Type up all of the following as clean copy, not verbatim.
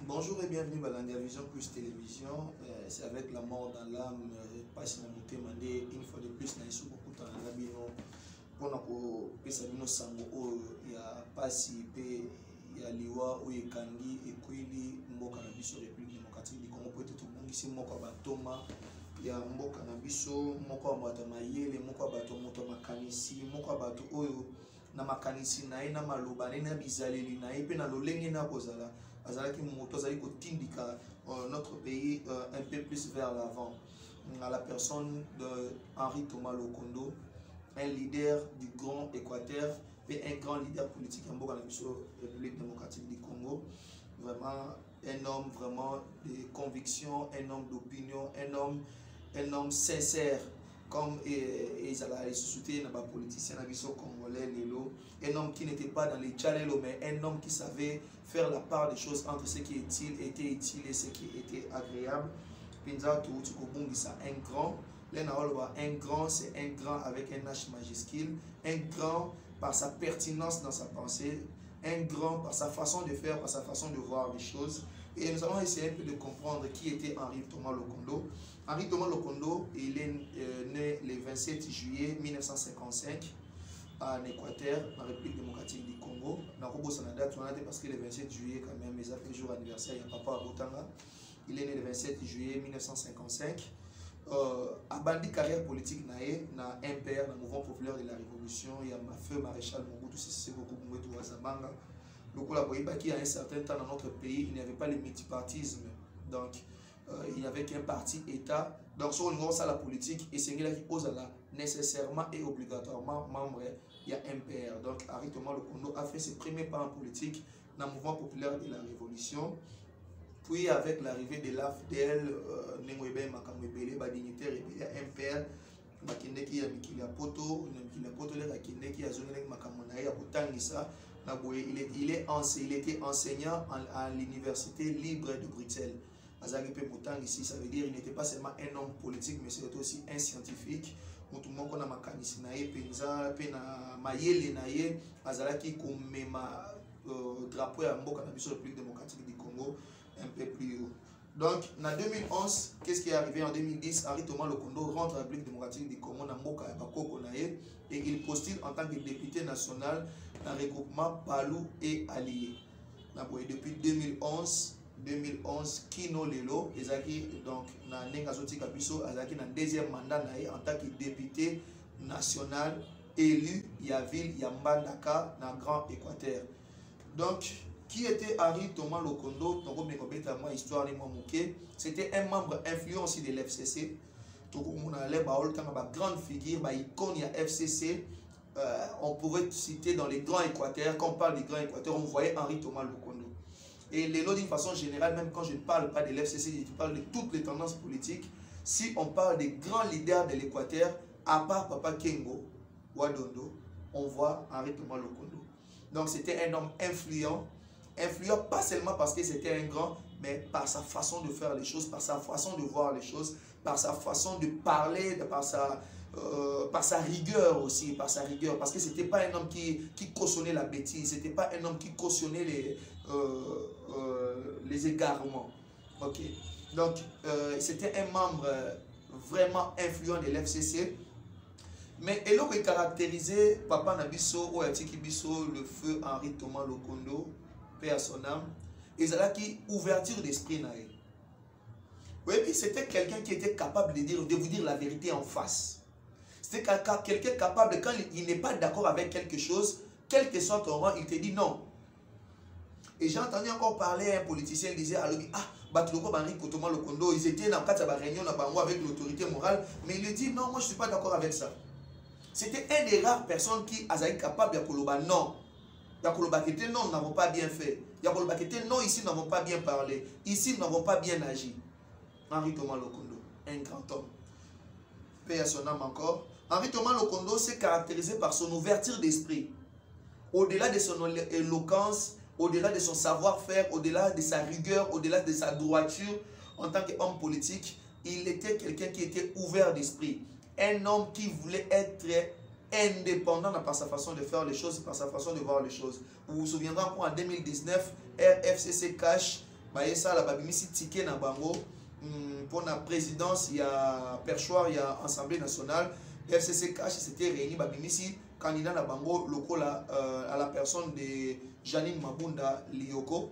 Bonjour et bienvenue à Landia Vision Plus Télévision. C'est avec la mort dans l'âme, passe na beauté mandé une fois de plus na isu beaucoup dans la bino pour nous pesa bino sango o ya pasi pe ya liwa o ekangi ekwili mboka na biso République démocratique du Congo peut-être tout monde ici moko batoma ya mboka na biso moko bato mayele moko bato moto makanisi moko bato oyo na makanisi na ina maloba na bizaleli na pe na lolenge na kozala azalaki moto azali kotindika notre pays un peu plus vers l'avant à la personne de Henri Thomas Lokondo, un leader du Grand Équateur et un grand leader politique en Boka République démocratique du Congo, vraiment un homme vraiment de conviction, un homme d'opinion, un homme sincère comme ils allaient soutenir les politiciens congolais, un homme qui n'était pas dans les tchalelo, mais un homme qui savait faire la part des choses entre ce qui était utile et ce qui était agréable. Pinza un grand, un grand, c'est un grand avec un H majuscule, un grand par sa pertinence dans sa pensée, un grand par sa façon de faire, par sa façon de voir les choses. Et nous allons essayer un peu de comprendre qui était Henri Thomas Lokondo. Henri Thomas Lokondo, il est né le 27 juillet 1955 en Équateur, en République démocratique du Congo. Parce que le 27 juillet, quand même, ils ont fait le jour anniversaire, il y a papa à Botanga. Il est né le 27 juillet 1955. A bandi carrière politique na un père, le mouvement populaire de la révolution, il y a ma feu maréchal Mobutu Sese Seko Mobutu Wazabanga. Donc à un certain temps dans notre pays, il n'y avait pas le multipartisme. Donc il n'y avait qu'un parti État. Donc sur le niveau de la politique, et c'est là qui ose nécessairement et obligatoirement membre, il y a un père. Donc Henri Thomas Lokondo a fait ses premiers pas en politique dans le mouvement populaire de la révolution. Puis avec l'arrivée de l'AFDL, Nengwebe Makamwebele, dignitaire et un père, Makindeki Amikila Poto, Makindeki Azonelek Makamonaï, Abotangisa, il était enseignant à l'université libre de Bruxelles. Azaripe Motang ici, ça veut dire qu'il n'était pas seulement un homme politique, mais c'était aussi un scientifique. Tout le monde a makanisi naye, penza, pena mayele naye, Azaraki komema drapeau à Mboka na biso République démocratique du Congo. Un peu plus haut. Donc, en 2011, qu'est-ce qui est arrivé en 2010? Henri Thomas Lokondo rentre à la République démocratique du Congo et il postule en tant que député national dans le regroupement Palou et Alliés. Depuis 2011, Kino Lelo, donc, dans deuxième mandat en tant que député national élu Yaville Yambandaka dans le Grand Équateur. Donc, qui était Henri Thomas Lokondo? C'était un membre influent aussi de l'FCC. Grande figure, icône FCC. On pourrait citer dans les Grands Équateurs, quand on parle des Grands Équateurs, on voyait Henri Thomas Lokondo. Et d'une façon générale, même quand je ne parle pas de l'FCC, je parle de toutes les tendances politiques. Si on parle des grands leaders de l'Équateur, à part Papa Kengo, Wadondo, on voit Henri Thomas Lokondo. Donc c'était un homme influent pas seulement parce que c'était un grand, mais par sa façon de faire les choses, par sa façon de voir les choses, par sa façon de parler, par sa rigueur aussi, parce que c'était pas un homme qui cautionnait la bêtise, c'était pas un homme qui cautionnait les égarements. Ok, donc c'était un membre vraiment influent de l'FCC. Mais et là, il caractérisait Papa Nabiso ou Atiki Biso, le feu Henri Thomas Lokondo, paix à son âme, et qui ouverture d'esprit. Oui, puis c'était quelqu'un qui était capable de vous dire la vérité en face. C'était quelqu'un capable, quand il n'est pas d'accord avec quelque chose, quel que soit ton rang, il te dit non. Et j'ai entendu encore parler à un politicien, il disait à lui, Batuloko Henri Thomas Lokondo, ils étaient dans la réunion avec l'autorité morale, mais il lui dit non, moi je ne suis pas d'accord avec ça. C'était un des rares personnes qui a capable de dire non. Non, nous n'avons pas bien fait. Non, ici, nous n'avons pas bien parlé. Ici, nous n'avons pas bien agi. Henri Thomas Lokondo, un grand homme. Paix à son âme encore. Henri Thomas Lokondo s'est caractérisé par son ouverture d'esprit. Au-delà de son éloquence, au-delà de son savoir-faire, au-delà de sa rigueur, au-delà de sa droiture, en tant qu'homme politique, il était quelqu'un qui était ouvert d'esprit. Un homme qui voulait être indépendant par sa façon de faire les choses, par sa façon de voir les choses. Vous vous souviendrez qu'en 2019, RFCC cache bah ça la babimisi ticket na bango pour la présidence il y a perchoir il y a Assemblée nationale FCCK s'était réuni babimisi candidat na bango lokola à la personne de Janine Mabunda Lioko.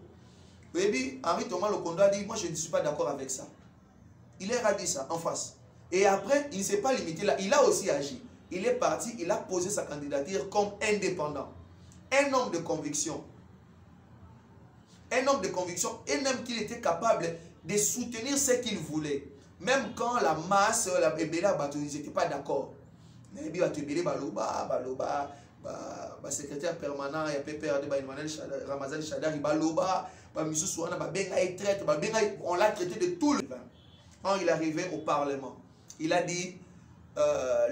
Baby Henri Thomas Lokondo a dit moi je ne suis pas d'accord avec ça. Il a dit ça en face. Et après il ne s'est pas limité là, il a aussi agi. Il est parti, il a posé sa candidature comme indépendant. Un homme de conviction. Un homme de conviction, un homme qui était capable de soutenir ce qu'il voulait. Même quand la masse, la Ebela, ils n'étaient pas d'accord. Mais il y a Baloba, secrétaire permanent, il y a Pépère de Ramazan Chadari, Baloba, on l'a traité de tout le temps. Quand il est arrivé au Parlement, il a dit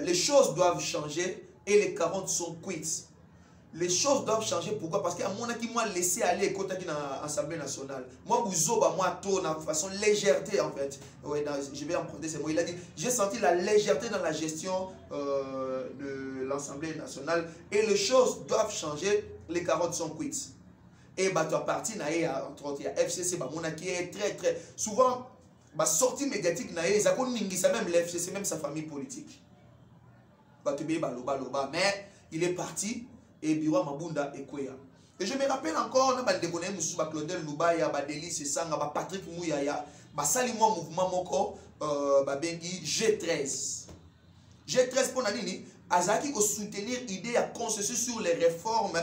les choses doivent changer et les 40 sont quittes. Les choses doivent changer. Pourquoi? Parce qu'à mon avis, moi, laissé aller quand dans l'Assemblée nationale. Moi, moi, de façon légèreté, en fait. Ouais, je vais emprunter ces mots. Il a dit, j'ai senti la légèreté dans la gestion de l'Assemblée nationale. Et les choses doivent changer. Les 40 sont quittes. Et bah, tu as parti, entre autres, il y a FCC, bah, mon qui est très, très... Souvent, bah, sortie médiatique, ça même l'FCC, même sa famille politique. Bah, tu bah, loba. Mais il est parti. Et Biwa Mabunda et Kweya. Et je me rappelle encore, on a des Claudel Lubaya, Badeli, Sanga, Patrick Mouyaya, Salimo Mouvement Moko, Bengi, G13. G13 pour Nanini, Azaki ko soutenir l'idée à consensus sur les réformes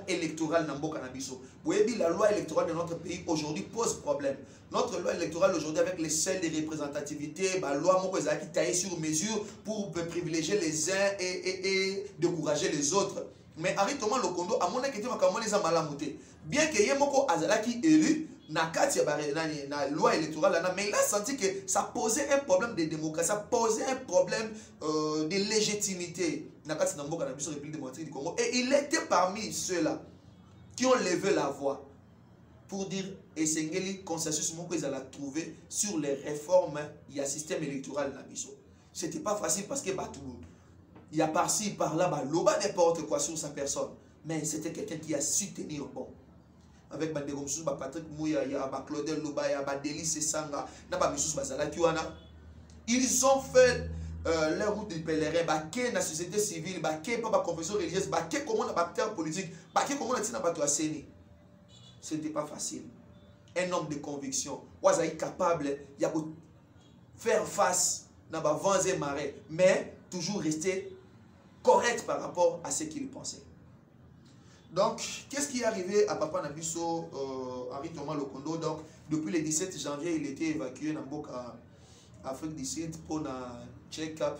électorales Nambo Canabiso. Vous voyez, la loi électorale de notre pays aujourd'hui pose problème. Notre loi électorale aujourd'hui avec les celles de représentativité, la loi Moko Azaki taillée sur mesure pour privilégier les uns et décourager les autres. Mais Henri Thomas Lokondo, à mon avis, bien que Yemoko Azalaki élu, na loi électorale, mais il a senti que ça posait un problème de démocratie, ça posait un problème de légitimité. Et il était parmi ceux-là qui ont levé la voix pour dire et c'est consensus qu'ils allaient trouver sur les réformes, il y a système électoral dans Bisso. C'était pas facile parce que il y a par-ci, par-là, n'importe quoi sur sa personne. Mais c'était quelqu'un qui a su tenir bon. Avec Patrick Mouya, Claudel Lubaya, Délice Sanga, ils ont fait leur route de pèlerin, la société civile, la confession religieuse, comment on a acteur politique, comment on a ce n'était pas facile. Un homme de conviction, il est capable de faire face à vents et marées, mais toujours rester correct par rapport à ce qu'il pensait. Donc, qu'est-ce qui est arrivé à Papa Nabiso, Henri Thomas Lokondo? Donc, depuis le 17 janvier, il était évacué dans l'Afrique du Sud pour un check-up,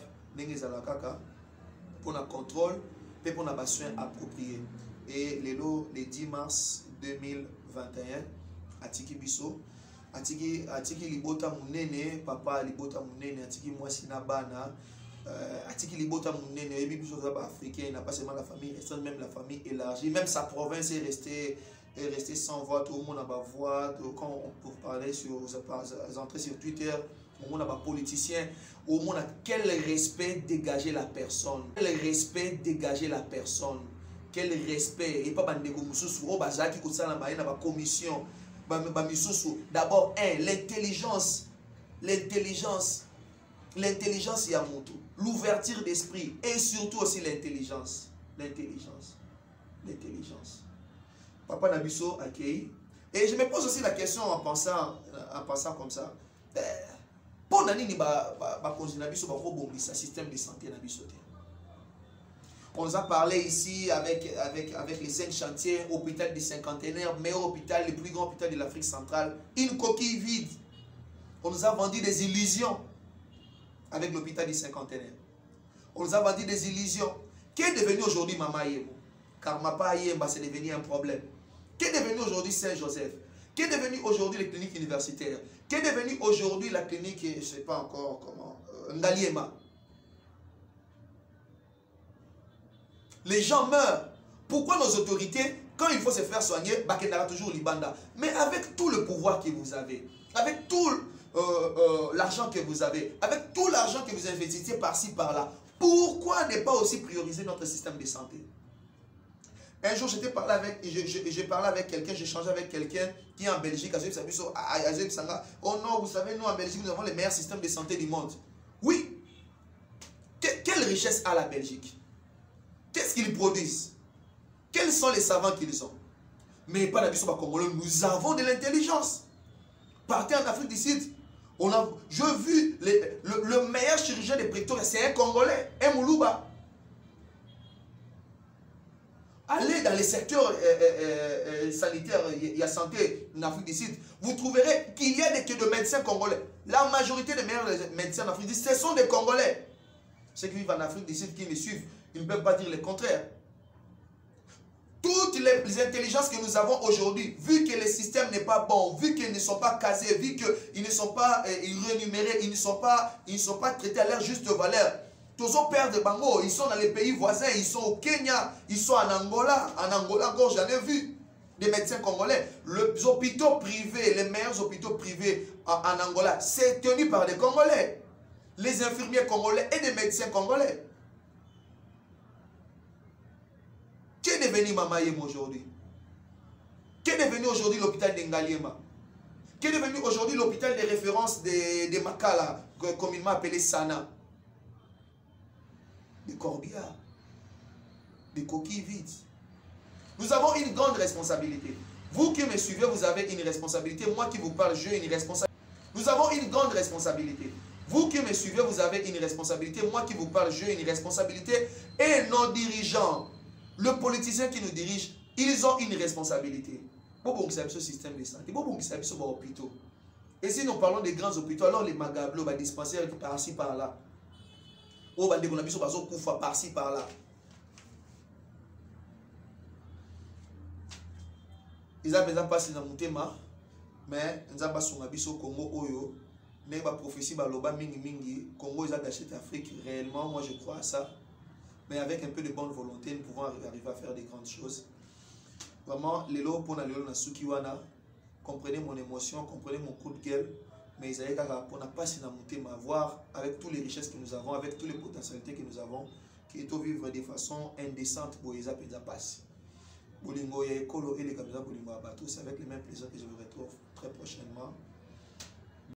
pour un contrôle, et pour un soin approprié. Et le 10 mars 2021, Atiki Biso, Atiki Libota Mounene, Papa Libota Mounene, Atiki Mwasina Bana, Atiki Libota Mounene, et puis africain, il n'a pas seulement la famille restreinte, même la famille élargie, même sa province est restée sans voix, tout le monde a ma voix, quand on peut parler sur entrer sur Twitter, au monde a ma politicien, au monde a quel respect dégager la personne, quel respect dégager la personne, quel respect, et pas bandeko mususu, oh bazaki kusala ba na ba commission, ba misusu, d'abord l'intelligence Yamutu, l'ouverture d'esprit et surtout aussi l'intelligence. Papa Nabiso accueilli. Et je me pose aussi la question en pensant comme ça. Pour Nani Nabiso ba système de santé Nabiso. On nous a parlé ici avec les 5 chantiers, hôpital des cinquantenaires, meilleur hôpital, le plus grand hôpital de l'Afrique centrale, une coquille vide. On nous a vendu des illusions avec l'hôpital des cinquantenaires. On nous a vendu des illusions. Qu'est devenu aujourd'hui Mama Yemo? Car Mapa Yemba, c'est devenu un problème. Qu'est devenu aujourd'hui Saint-Joseph? Qu'est devenu aujourd'hui les cliniques universitaires? Qu'est devenu aujourd'hui la clinique, je ne sais pas encore comment, Ngaliema? Les gens meurent. Pourquoi nos autorités, quand il faut se faire soigner, Bakendara toujours Libanda? Mais avec tout le pouvoir que vous avez, avec tout l'argent que vous avez, avec tout l'argent que vous investissez par-ci, par-là, pourquoi ne pas aussi prioriser notre système de santé? Un jour, j'ai parlé avec quelqu'un, j'ai échangé avec quelqu'un qui est en Belgique, oh non, vous savez, nous en Belgique, nous avons les meilleurs systèmes de santé du monde. Oui. Quelle richesse a la Belgique? Qu'est-ce qu'ils produisent? Quels sont les savants qu'ils ont? Mais pas la Bissau Congolais, nous avons de l'intelligence. Partez en Afrique du Sud. Je vu le meilleur chirurgien de Pretoria, c'est un Congolais, un Moulouba. Allez dans les secteurs sanitaires et santé en Afrique du Sud, vous trouverez qu'il y a que de médecins congolais. La majorité des meilleurs médecins en Afrique du Sud, ce sont des Congolais. Ceux qui vivent en Afrique du Sud, qui me suivent, ils ne peuvent pas dire le contraire. Toutes les intelligences que nous avons aujourd'hui, vu que le système n'est pas bon, vu qu'ils ne sont pas casés, vu qu'ils ne sont pas rémunérés, ils ne sont pas traités à leur juste valeur. Tous nos pères de Bango, ils sont dans les pays voisins, ils sont au Kenya, ils sont en Angola. En Angola, encore, j'en ai vu des médecins congolais. Les hôpitaux privés, les meilleurs hôpitaux privés en Angola, c'est tenu par des Congolais. Les infirmiers congolais et des médecins congolais. Qui est devenu Mamayem aujourd'hui? Qui est devenu aujourd'hui l'hôpital d'Engaliema? Qui est devenu aujourd'hui l'hôpital de référence de Makala, communément appelé Sana? De Corbillard, de coquilles vides. Nous avons une grande responsabilité. Vous qui me suivez, vous avez une responsabilité. Moi qui vous parle, j'ai une responsabilité. Nous avons une grande responsabilité. Vous qui me suivez, vous avez une responsabilité. Moi qui vous parle, j'ai une responsabilité. Et nos dirigeants, le politicien qui nous dirige, ils ont une responsabilité. Bon, c'est ce système de santé. Bon, c'est ce hôpitaux. Et si nous parlons des grands hôpitaux, alors les magablos, les dispensaires par-ci, par-là. Oh, bah, on a mis sur par-ci, par-là. Ils ont besoin de passer dans mon thème, mais ils ont besoin de passer au Congo, Oyo. N'est pas prophétie, Baloba, Mingi, Congo, ils ont acheté l'Afrique. Réellement, moi je crois à ça. Mais avec un peu de bonne volonté, nous pouvons arriver à faire des grandes choses. Vraiment, les lots pour aller dans Sukiwana, comprenez mon émotion, comprenez mon coup de gueule. Mais ils avaient pour ne pas s'y monter, mais voir avec toutes les richesses que nous avons, avec toutes les potentialités que nous avons, qui est au vivre de façon indécente pour les appeler à passer. Bolingo et Kolo et les Kabila Bolingo à Batou, c'est avec le même plaisir que je vous retrouve très prochainement.